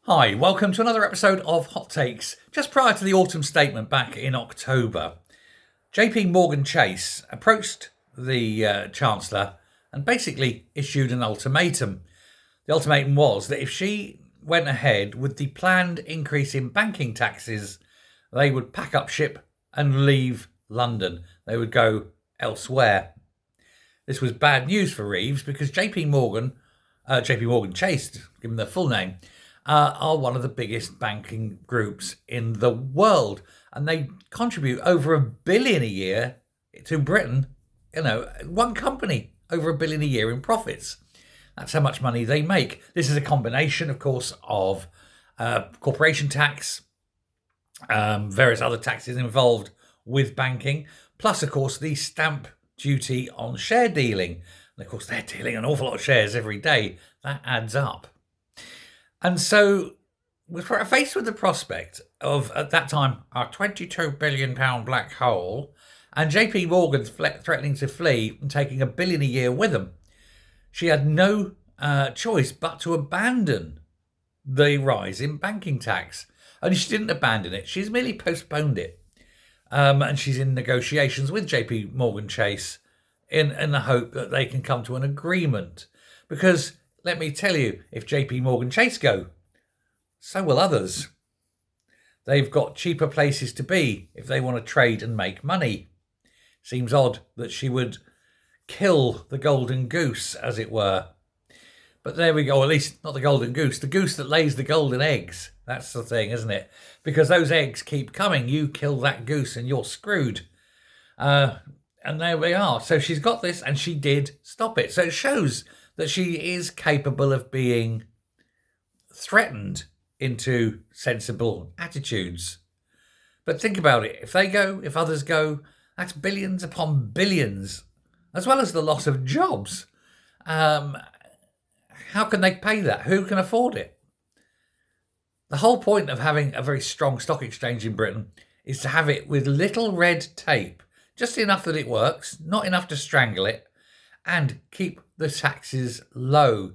Hi, welcome to another episode of Hot Takes. Just prior to the autumn statement back in October, JP Morgan Chase approached the Chancellor and basically issued an ultimatum. The ultimatum was that if she went ahead with the planned increase in banking taxes, they would pack up ship and leave London. They would go elsewhere. This was bad news for Reeves because JP Morgan Chase, give them their full name, are one of the biggest banking groups in the world, and they contribute over $1 billion a year to Britain. One company over $1 billion a year in profits. That's how much money they make. This is a combination, of course, of corporation tax, various other taxes involved with banking, plus, of course, the stamp duty on share dealing. And of course, they're dealing an awful lot of shares every day. That adds up. And so we're faced with the prospect of, at that time, our £22 billion black hole, and JP Morgan threatening to flee and taking $1 billion a year with them. She had no choice but to abandon the rise in banking tax. Only she didn't abandon it. She's merely postponed it. And she's in negotiations with JP Morgan Chase in the hope that they can come to an agreement. Because let me tell you, if JP Morgan Chase go, so will others. They've got cheaper places to be if they want to trade and make money. Seems odd that she would kill the golden goose, as it were. But there we go, at least not the golden goose, the goose that lays the golden eggs. That's the thing, isn't it? Because those eggs keep coming. You kill that goose and you're screwed. And there we are. So she's got this and she did stop it. So it shows that she is capable of being threatened into sensible attitudes. But think about it. If they go, if others go, that's billions upon billions, as well as the loss of jobs. How can they pay that? Who can afford it? The whole point of having a very strong stock exchange in Britain is to have it with little red tape, just enough that it works, not enough to strangle it, and keep the taxes low.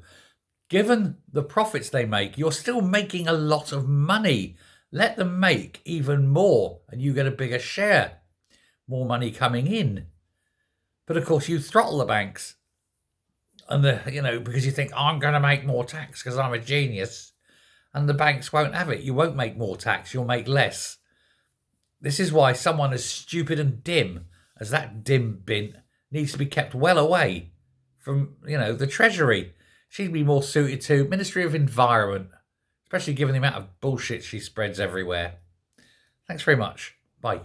Given the profits they make, you're still making a lot of money. Let them make even more and you get a bigger share. More money coming in. But of course you throttle the banks and because you think, I'm going to make more tax because I'm a genius. And the banks won't have it. You won't make more tax. You'll make less. This is why someone as stupid and dim as that dim bin needs to be kept well away from, the Treasury. She'd be more suited to Ministry of Environment, especially given the amount of bullshit she spreads everywhere. Thanks very much. Bye.